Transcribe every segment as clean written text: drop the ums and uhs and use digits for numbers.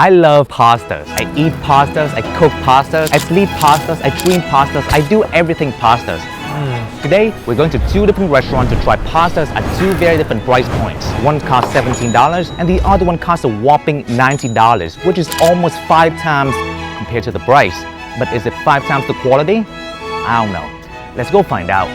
I love pastas. I eat pastas, I cook pastas, I sleep pastas, I dream pastas, I do everything pastas. Today, we're going to two different restaurants to try pastas at two very different price points. One costs $17 and the other one costs a whopping $90, which is almost 5 times compared to the price. But is it 5 times the quality? I don't know. Let's go find out.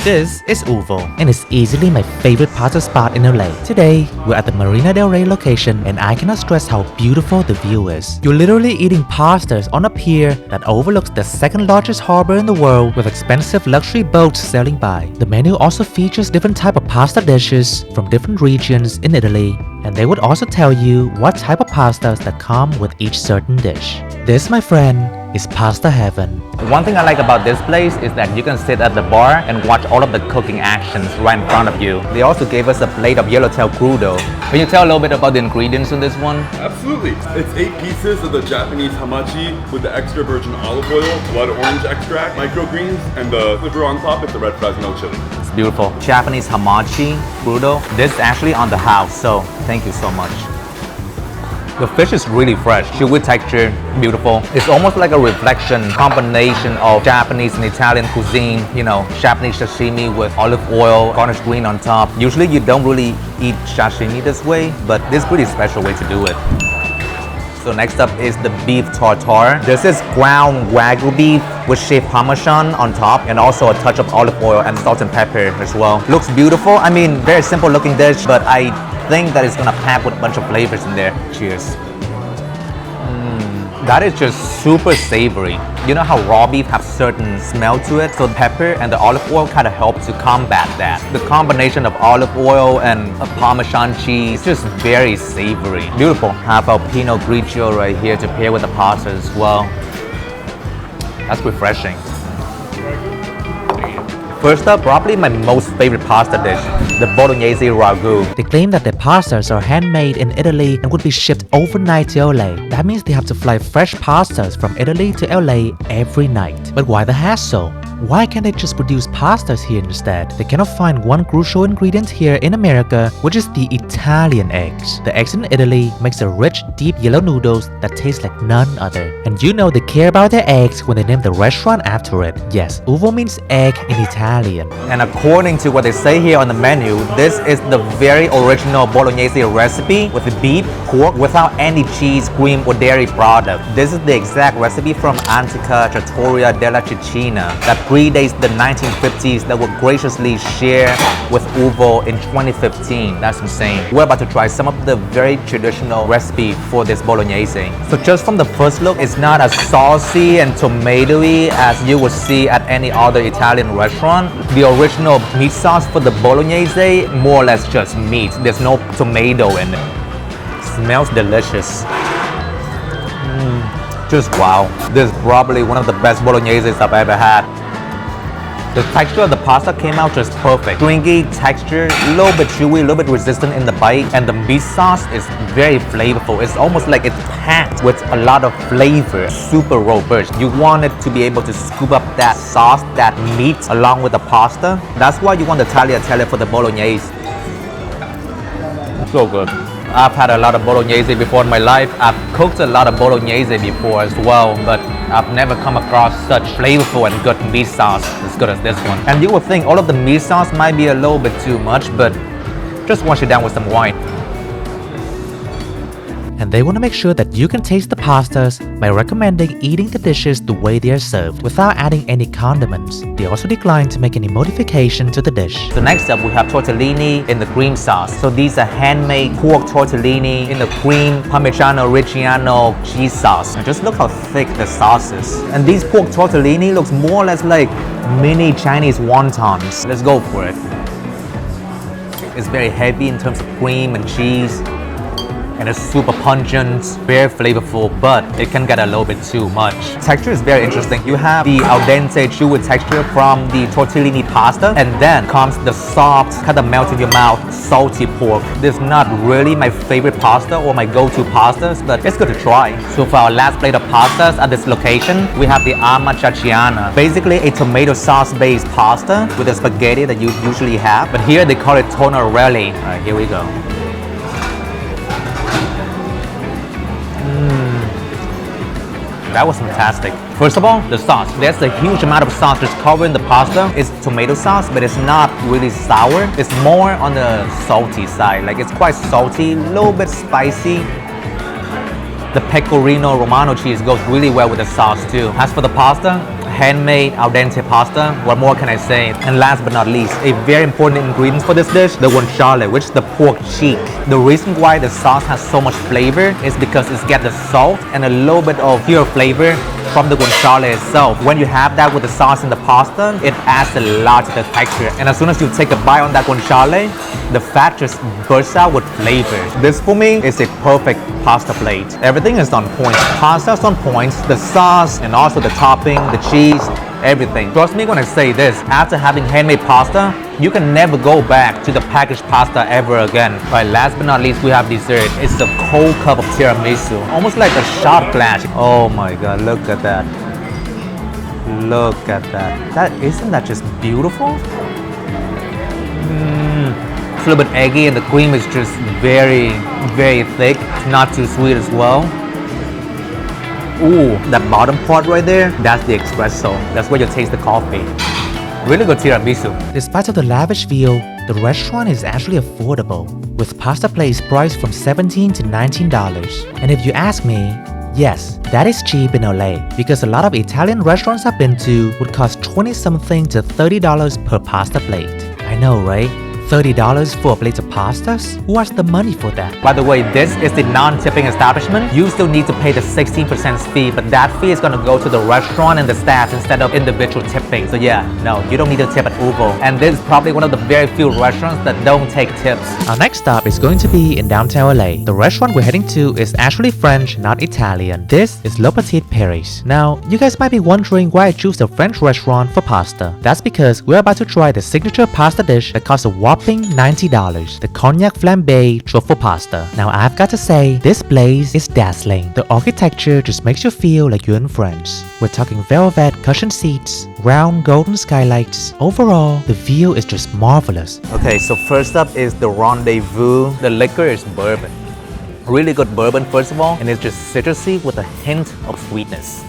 This is UOVO, and it's easily my favorite pasta spot in LA. Today, we're at the Marina Del Rey location, and I cannot stress how beautiful the view is. You're literally eating pastas on a pier that overlooks the second largest harbor in the world with expensive luxury boats sailing by. The menu also features different type of pasta dishes from different regions in Italy, and they would also tell you what type of pastas that come with each certain dish. This, my friend, is pasta heaven. One thing I like about this place is that you can sit at the bar and watch all of the cooking actions right in front of you. They also gave us a plate of yellowtail crudo. Can you tell a little bit about the ingredients in this one? Absolutely. It's 8 pieces of the Japanese hamachi with the extra virgin olive oil, blood orange extract, microgreens, and the liver on top is the red Fresno chili. It's beautiful. Japanese hamachi crudo. This is actually on the house, so thank you so much. The fish is really fresh, chewy texture, beautiful. It's almost like a reflection, combination of Japanese and Italian cuisine. You know, Japanese sashimi with olive oil, garnished green on top. Usually you don't really eat sashimi this way, but this is a pretty special way to do it. So next up is the beef tartare. This is ground wagyu beef with shaved parmesan on top and also a touch of olive oil and salt and pepper as well. Looks beautiful. I mean, very simple looking dish, but I think that it's gonna pack with a bunch of flavors in there. Cheers. That is just super savory. You know how raw beef have certain smell to it? So the pepper and the olive oil kind of help to combat that. The combination of olive oil and a Parmesan cheese, just very savory. Beautiful. Have our Pinot Grigio right here to pair with the pasta as well. That's refreshing. First up, probably my most favorite pasta dish, the bolognese ragu. They claim that their pastas are handmade in Italy and would be shipped overnight to LA. That means they have to fly fresh pastas from Italy to LA every night. But why the hassle? Why can't they just produce pastas here instead? They cannot find one crucial ingredient here in America, which is the Italian eggs. The eggs in Italy makes a rich, deep yellow noodles that taste like none other. And you know they care about their eggs when they name the restaurant after it. Yes, UOVO means egg in Italian. And according to what they say here on the menu, this is the very original bolognese recipe with the beef, pork, without any cheese, cream, or dairy product. This is the exact recipe from Antica Trattoria della Cecina that predates the 1950s that were graciously shared with UOVO in 2015. That's insane. We're about to try some of the very traditional recipe for this bolognese. So just from the first look, it's not as saucy and tomatoey as you would see at any other Italian restaurant. The original meat sauce for the bolognese, more or less just meat. There's no tomato in it. Smells delicious. Just wow. This is probably one of the best bologneses I've ever had. The texture of the pasta came out just perfect. Stringy texture, a little bit chewy, a little bit resistant in the bite, and the meat sauce is very flavorful. It's almost like it's packed with a lot of flavor, super robust. You want it to be able to scoop up that sauce, that meat, along with the pasta. That's why you want the tagliatelle for the bolognese. So good. I've had a lot of bolognese before in my life. I've cooked a lot of bolognese before as well, but I've never come across such flavorful and good meat sauce as good as this one. And you would think all of the meat sauce might be a little bit too much, but just wash it down with some wine. And they want to make sure that you can taste the pastas by recommending eating the dishes the way they are served without adding any condiments. They also decline to make any modification to the dish. So next up, we have tortellini in the cream sauce. So these are handmade pork tortellini in the cream Parmigiano Reggiano cheese sauce. And just look how thick the sauce is. And these pork tortellini looks more or less like mini Chinese wontons. Let's go for it. It's very heavy in terms of cream and cheese. And it's super pungent, very flavorful, but it can get a little bit too much. Texture is very interesting. You have the al dente chewy texture from the tortellini pasta, and then comes the soft, kind of melt in your mouth, salty pork. This is not really my favorite pasta or my go-to pastas, but it's good to try. So for our last plate of pastas at this location, we have the amatriciana. Basically a tomato sauce-based pasta with a spaghetti that you usually have, but here they call it tonarelli. All right, here we go. That was fantastic. First of all, the sauce. There's a huge amount of sauce just covering the pasta. It's tomato sauce, but it's not really sour. It's more on the salty side. Like it's quite salty, a little bit spicy. The pecorino romano cheese goes really well with the sauce too. As for the pasta, handmade al dente pasta. What more can I say? And last but not least, a very important ingredient for this dish, the guanciale, which is the pork cheek. The reason why the sauce has so much flavor is because it's got the salt and a little bit of pure flavor from the guanciale itself. When you have that with the sauce and the pasta, it adds a lot to the texture. And as soon as you take a bite on that guanciale, the fat just bursts out with flavor. This for me is a perfect pasta plate. Everything is on point. Pasta's on point, the sauce and also the topping, the cheese, everything. Trust me when I say this, after having handmade pasta, you can never go back to the packaged pasta ever again. Right, last but not least, we have dessert. It's a cold cup of tiramisu, almost like a shot glass. Oh my god, look at that. Look at that. Isn't that just beautiful? It's a little bit eggy and the cream is just very, very thick. Not too sweet as well. Ooh, that bottom part right there, that's the espresso. That's where you taste the coffee. Really good tiramisu. Despite of the lavish view, the restaurant is actually affordable, with pasta plates priced from $17 to $19. And if you ask me, yes, that is cheap in LA, because a lot of Italian restaurants I've been to would cost 20 something to $30 per pasta plate. I know, right? $30 for a plate of pastas? Who has the money for that? By the way, this is the non-tipping establishment. You still need to pay the 16% fee, but that fee is going to go to the restaurant and the staff instead of individual tipping. So yeah, no, you don't need to tip at UOVO. And this is probably one of the very few restaurants that don't take tips. Our next stop is going to be in downtown LA. The restaurant we're heading to is actually French, not Italian. This is Petit Paris. Now, you guys might be wondering why I choose a French restaurant for pasta. That's because we're about to try the signature pasta dish that costs a whopping $90, the cognac flambe truffle pasta. Now I've got to say, this place is dazzling. The architecture just makes you feel like you're in France. We're talking velvet cushion seats, round golden skylights. Overall, the view is just marvelous. Okay, so first up is the rendezvous. The liquor is bourbon. Really good bourbon first of all, and it's just citrusy with a hint of sweetness.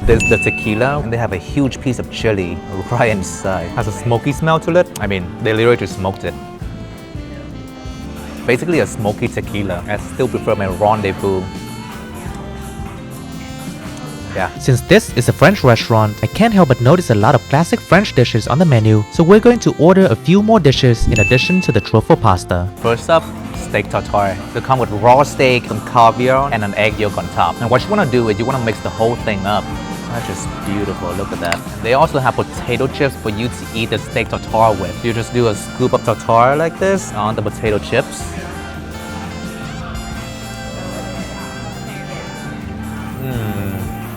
There's the tequila, and they have a huge piece of chili right inside. Has a smoky smell to it. I mean, they literally just smoked it. Basically a smoky tequila. I still prefer my rendezvous. Yeah. Since this is a French restaurant, I can't help but notice a lot of classic French dishes on the menu, so we're going to order a few more dishes in addition to the truffle pasta. First up, steak tartare. They come with raw steak, some caviar, and an egg yolk on top. And what you want to do is you want to mix the whole thing up. That's just beautiful, look at that. They also have potato chips for you to eat the steak tartare with. You just do a scoop of tartare like this on the potato chips.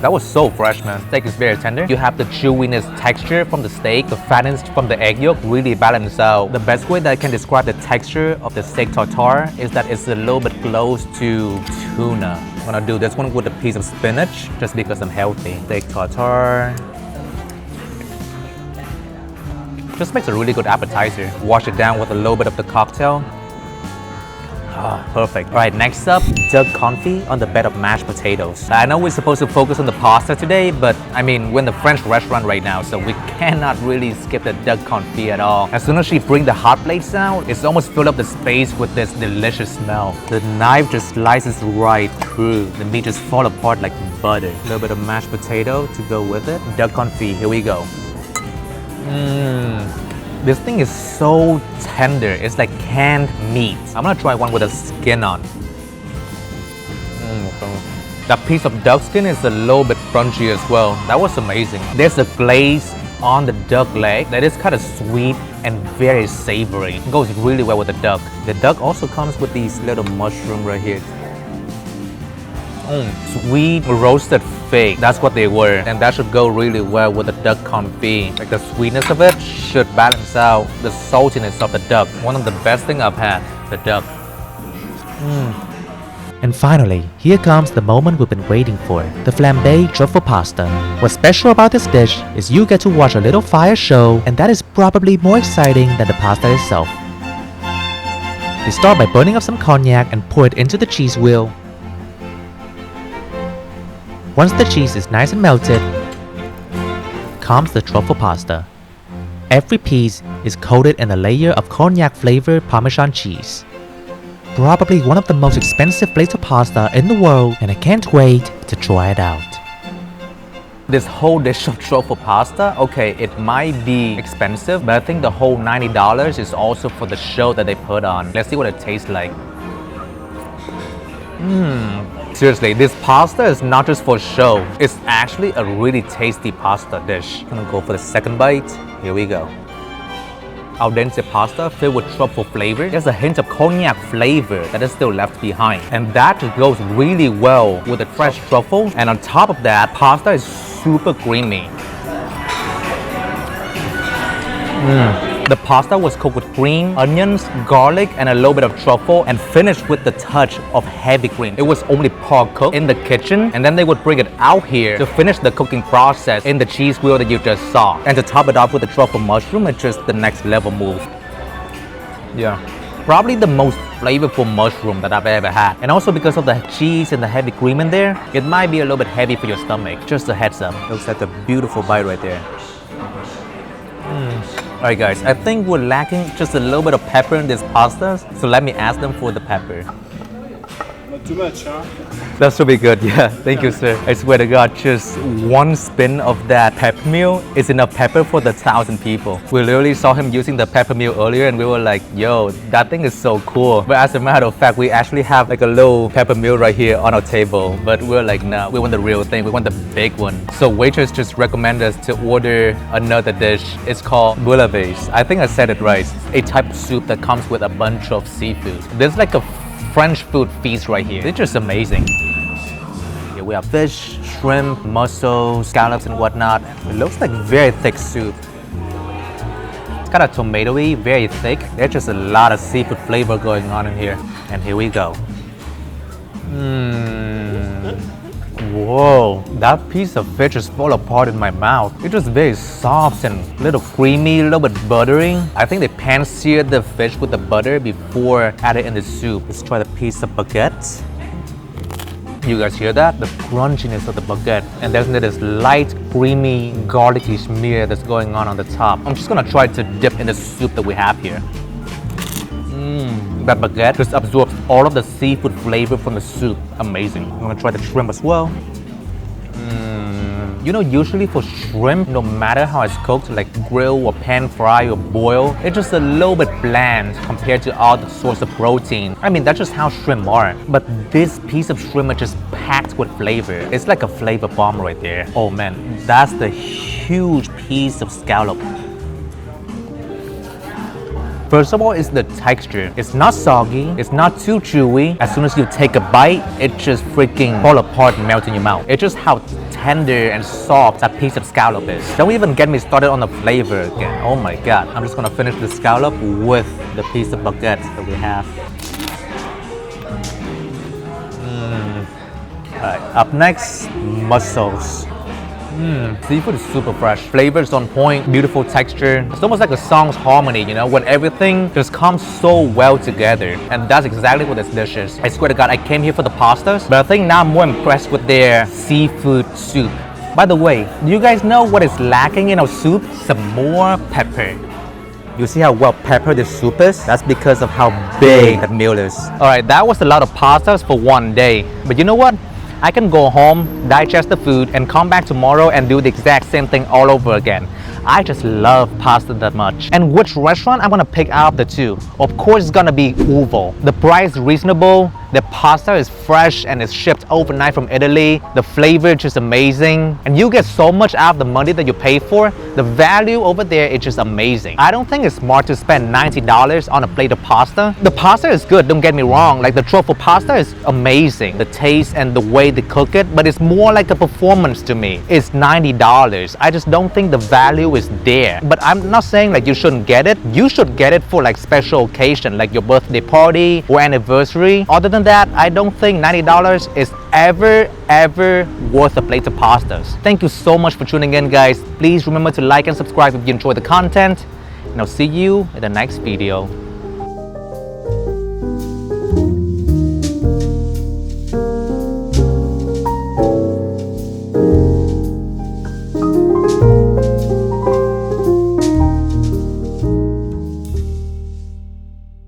That was so fresh, man. Steak is very tender. You have the chewiness texture from the steak, the fatness from the egg yolk really balance out. The best way that I can describe the texture of the steak tartare is that it's a little bit close to tuna. I'm gonna do this one with a piece of spinach just because I'm healthy. Steak tartare. Just makes a really good appetizer. Wash it down with a little bit of the cocktail. Ah, perfect. All right, next up, duck confit on the bed of mashed potatoes. I know we're supposed to focus on the pasta today, but I mean, we're in the French restaurant right now, so we cannot really skip the duck confit at all. As soon as she brings the hot plates out, it's almost filled up the space with this delicious smell. The knife just slices right through. The meat just falls apart like butter. A little bit of mashed potato to go with it. Duck confit, here we go. This thing is so tender. It's like canned meat. I'm gonna try one with a skin on. That piece of duck skin is a little bit crunchy as well. That was amazing. There's a glaze on the duck leg that is kind of sweet and very savory. It goes really well with the duck. The duck also comes with these little mushrooms right here. Sweet roasted fig, that's what they were, and that should go really well with the duck confit. Like the sweetness of it should balance out the saltiness of the duck. One of the best things I've had, the duck. And finally, here comes the moment we've been waiting for, the flambe truffle pasta. What's special about this dish is you get to watch a little fire show, and that is probably more exciting than the pasta itself. They start by burning up some cognac and pour it into the cheese wheel. Once the cheese is nice and melted, comes the truffle pasta. Every piece is coated in a layer of cognac-flavored Parmesan cheese. Probably one of the most expensive plates of pasta in the world, and I can't wait to try it out. This whole dish of truffle pasta, okay, it might be expensive, but I think the whole $90 is also for the show that they put on. Let's see what it tastes like. Seriously, this pasta is not just for show. It's actually a really tasty pasta dish. I'm gonna go for the second bite. Here we go. Al dente pasta filled with truffle flavor. There's a hint of cognac flavor that is still left behind. And that just goes really well with the fresh truffle. And on top of that, pasta is super creamy. The pasta was cooked with cream, onions, garlic, and a little bit of truffle, and finished with the touch of heavy cream. It was only part cooked in the kitchen, and then they would bring it out here to finish the cooking process in the cheese wheel that you just saw. And to top it off with the truffle mushroom, it's just the next level move. Yeah. Probably the most flavorful mushroom that I've ever had. And also because of the cheese and the heavy cream in there, it might be a little bit heavy for your stomach. Just a heads up. Looks like a beautiful bite right there. Alright guys, I think we're lacking just a little bit of pepper in this pasta, so let me ask them for the pepper. Not too much, huh? That should be good, yeah. Thank you, sir. I swear to God, just one spin of that peppermill is enough pepper for the 1,000 people. We literally saw him using the peppermill earlier and we were like, yo, that thing is so cool. But as a matter of fact, we actually have like a little peppermill right here on our table. But we're like, nah, we want the real thing. We want the big one. So waitress just recommended us to order another dish. It's called bouillabaisse. I think I said it right. A type of soup that comes with a bunch of seafood. There's like a French food feast right here. It's just amazing. Here we have fish, shrimp, mussels, scallops and whatnot. It looks like very thick soup. It's kind of tomatoey, very thick. There's just a lot of seafood flavor going on in here. And here we go. Whoa, that piece of fish just fall apart in my mouth. It's just very soft and a little creamy, a little bit buttery. I think they pan-seared the fish with the butter before adding in the soup. Let's try the piece of baguette. You guys hear that? The crunchiness of the baguette. And there's this light, creamy, garlicky smear that's going on the top. I'm just gonna try to dip in the soup that we have here. That baguette just absorbs all of the seafood flavor from the soup. Amazing. I'm gonna try the shrimp as well. You know, usually for shrimp, no matter how it's cooked, like grill or pan fry or boil, it's just a little bit bland compared to all the source of protein. I mean, that's just how shrimp are. But this piece of shrimp is just packed with flavor. It's like a flavor bomb right there. Oh man, that's the huge piece of scallop. First of all, it's the texture. It's not soggy, it's not too chewy. As soon as you take a bite, it just freaking fall apart and melt in your mouth. It's just how tender and soft that piece of scallop is. Don't even get me started on the flavor again. Oh my God. I'm just gonna finish the scallop with the piece of baguette that we have. Alright, up next, mussels. Seafood is super fresh. Flavors on point, beautiful texture. It's almost like a song's harmony, you know, when everything just comes so well together. And that's exactly what this dish is. I swear to God, I came here for the pastas, but I think now I'm more impressed with their seafood soup. By the way, do you guys know what is lacking in our soup? Some more pepper. You see how well peppered this soup is? That's because of how big that meal is. Alright, that was a lot of pastas for one day. But you know what? I can go home, digest the food, and come back tomorrow and do the exact same thing all over again. I just love pasta that much. And which restaurant I'm gonna pick out of the two? Of course it's gonna be UOVO. The price is reasonable, the pasta is fresh and it's shipped overnight from Italy. The flavor is just amazing. And you get so much out of the money that you pay for. The value over there is just amazing. I don't think it's smart to spend $90 on a plate of pasta. The pasta is good, don't get me wrong. Like the truffle pasta is amazing. The taste and the way they cook it, but it's more like a performance to me. It's $90. I just don't think the value is there. But I'm not saying like you shouldn't get it. You should get it for like special occasion, like your birthday party or anniversary. Other than that, I don't think $90 is ever worth a plate of pastas. Thank you so much for tuning in, guys. Please remember to like and subscribe if you enjoy the content. And I'll see you in the next video.